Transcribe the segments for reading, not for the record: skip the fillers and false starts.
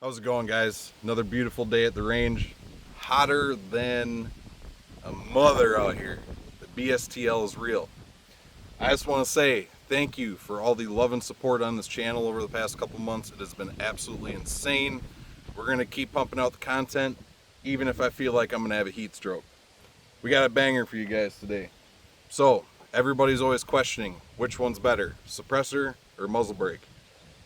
How's it going, guys? Another beautiful day at the range. Hotter than a mother out here. The BSTL is real. I just want to say thank you for all the love and support on this channel over the past couple months. It has been absolutely insane. We're going to keep pumping out the content, even if I feel like I'm going to have a heat stroke. We got a banger for you guys today. So, everybody's always questioning which one's better, suppressor or muzzle brake.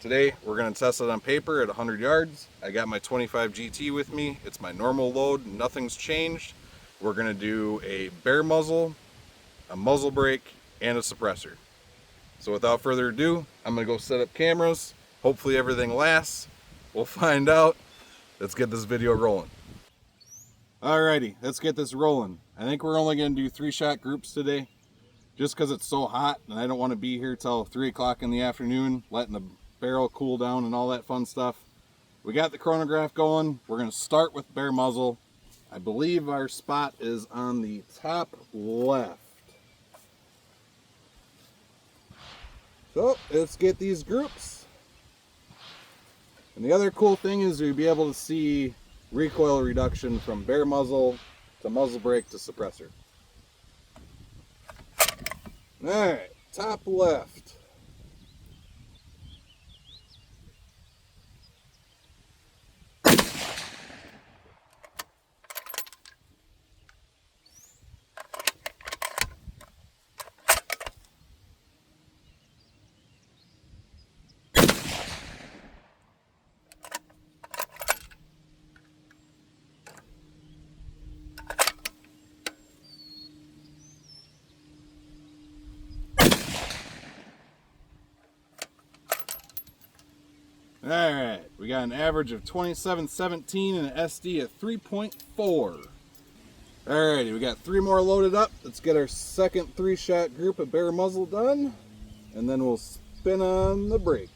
Today, we're going to test it on paper at 100 yards. I got my 25 GT with me. It's my normal load. Nothing's changed. We're going to do a bare muzzle, a muzzle brake, and a suppressor. So without further ado, I'm going to go set up cameras. Hopefully everything lasts. We'll find out. Let's get this video rolling. Alrighty, let's get this rolling. I think we're only going to do 3-shot groups today, just because it's so hot and I don't want to be here till 3 o'clock in the afternoon, letting the barrel cool down and all that fun stuff. We got the chronograph going. We're going to start with bare muzzle. I believe our spot is on the top left. So let's get these groups. And the other cool thing is you'll be able to see recoil reduction from bare muzzle to muzzle brake to suppressor. Alright, top left. Alright, we got an average of 27.17 and an SD of 3.4. Alrighty, we got 3 more loaded up. Let's get our second 3-shot group of bare muzzle done, and then we'll spin on the brake.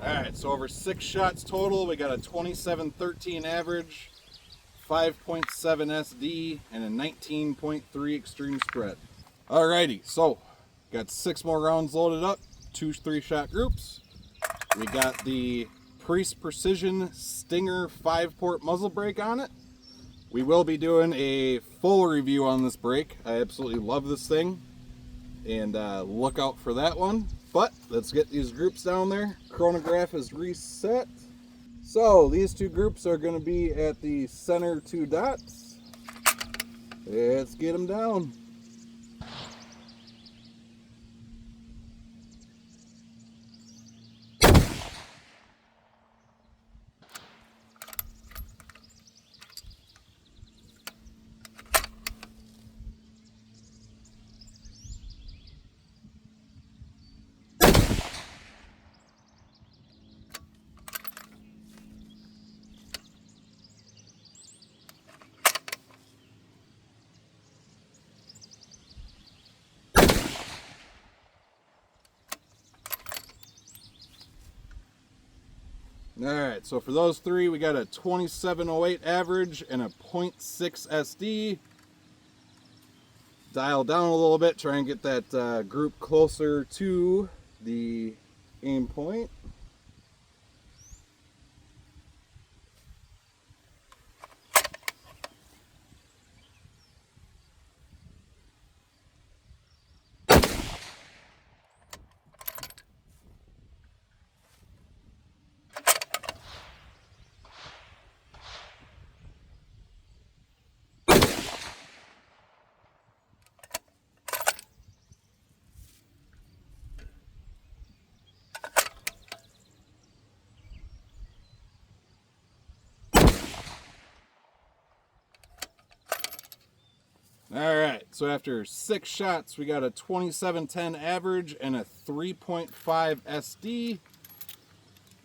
Alright, so over 6 shots total, we got a 27.13 average, 5.7 SD, and a 19.3 extreme spread. Alrighty, so got 6 more rounds loaded up, 2 3-shot groups. We got the Preece Precision Stinger 5-port muzzle brake on it. We will be doing a full review on this brake. I absolutely love this thing, and look out for that one. But let's get these groups down there. Chronograph is reset. So these 2 groups are going to be at the center 2 dots. Let's get them down. Alright, so for those 3, we got a 27.08 average and a 0.6 SD. Dial down a little bit, try and get that group closer to the aim point. so after 6 shots, we got a 2710 average and a 3.5 SD.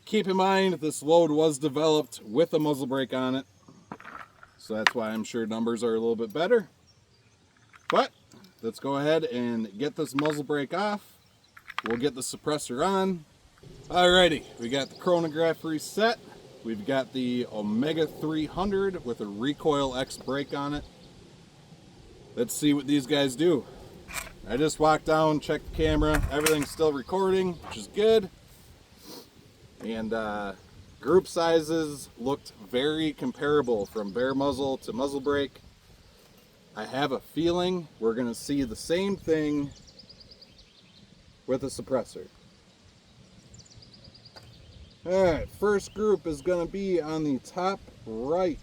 Keep in mind, this load was developed with a muzzle brake on it, so that's why I'm sure numbers are a little bit better. But let's go ahead and get this muzzle brake off. We'll get the suppressor on. Alrighty, we got the chronograph reset. We've got the Omega 300 with a Recoil X brake on it. Let's see what these guys do. I just walked down, checked the camera. Everything's still recording, which is good. And group sizes looked very comparable from bare muzzle to muzzle brake. I have a feeling we're going to see the same thing with a suppressor. Alright, first group is going to be on the top right.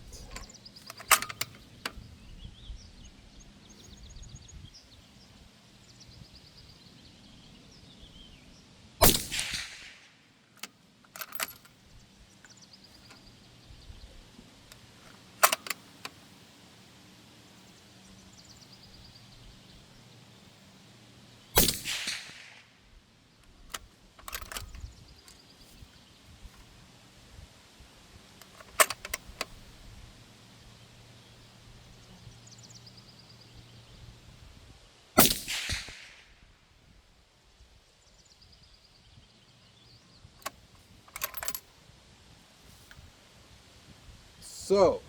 So,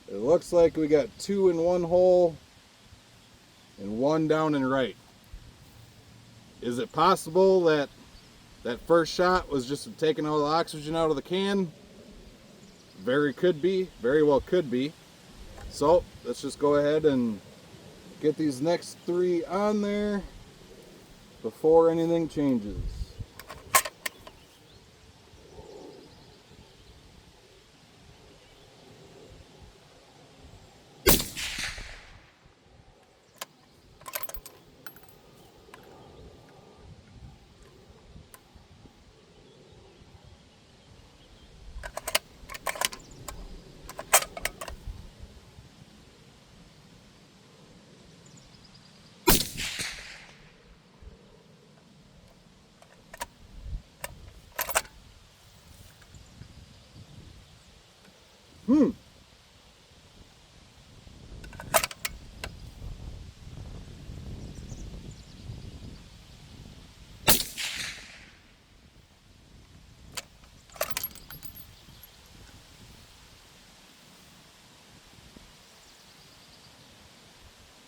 it looks like we got 2 in one hole and 1 down and right. Is it possible that that first shot was just taking all the oxygen out of the can? Very well could be. So, let's just go ahead and get these next 3 on there before anything changes.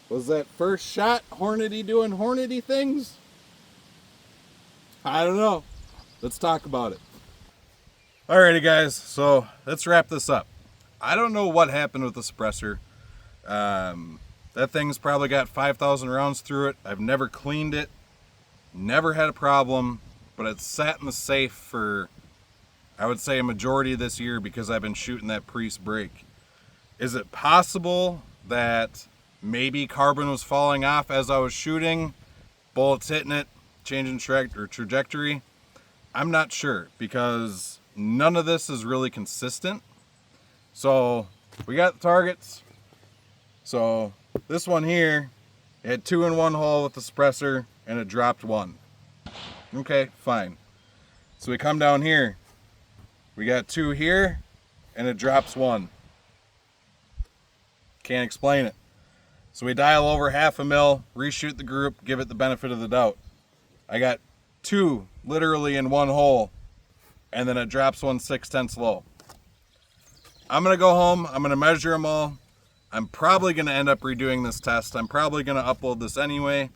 Was that first shot Hornady doing Hornady things? I don't know. Let's talk about it. Alrighty guys, so let's wrap this up. I don't know what happened with the suppressor. That thing's probably got 5,000 rounds through it. I've never cleaned it, never had a problem, but it's sat in the safe for, I would say, a majority of this year because I've been shooting that Preece brake. Is it possible that maybe carbon was falling off as I was shooting, bullets hitting it, changing trajectory? I'm not sure because none of this is really consistent. So we got the targets. So this one here, it had 2 in one hole with the suppressor and it dropped 1. Okay, fine. So we come down here, we got 2 here and it drops 1. Can't explain it. So we dial over 1/2 mil, reshoot the group, give it the benefit of the doubt. I got 2 literally in one hole, and then it drops 1 6/10 low. I'm gonna go home, I'm gonna measure them all. I'm probably gonna end up redoing this test. I'm probably gonna upload this anyway.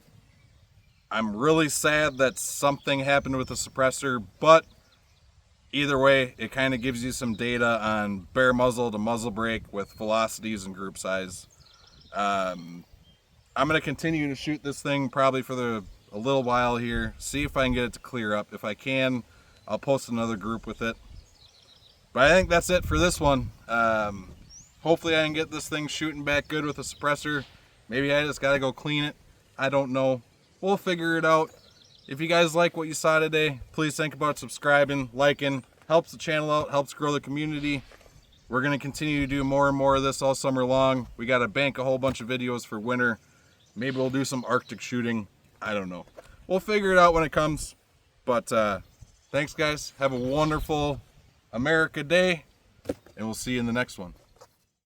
I'm really sad that something happened with the suppressor, but either way, it kind of gives you some data on bare muzzle to muzzle brake with velocities and group size. I'm going to continue to shoot this thing probably for a little while here, see if I can get it to clear up. If I can, I'll post another group with it. But I think that's it for this one. Hopefully I can get this thing shooting back good with a suppressor. Maybe I just got to go clean it. I don't know. We'll figure it out. If you guys like what you saw today, please think about subscribing, liking. Helps the channel out, helps grow the community. We're going to continue to do more and more of this all summer long. We got to bank a whole bunch of videos for winter. Maybe we'll do some Arctic shooting. I don't know. We'll figure it out when it comes. But thanks, guys. Have a wonderful America Day, and we'll see you in the next one.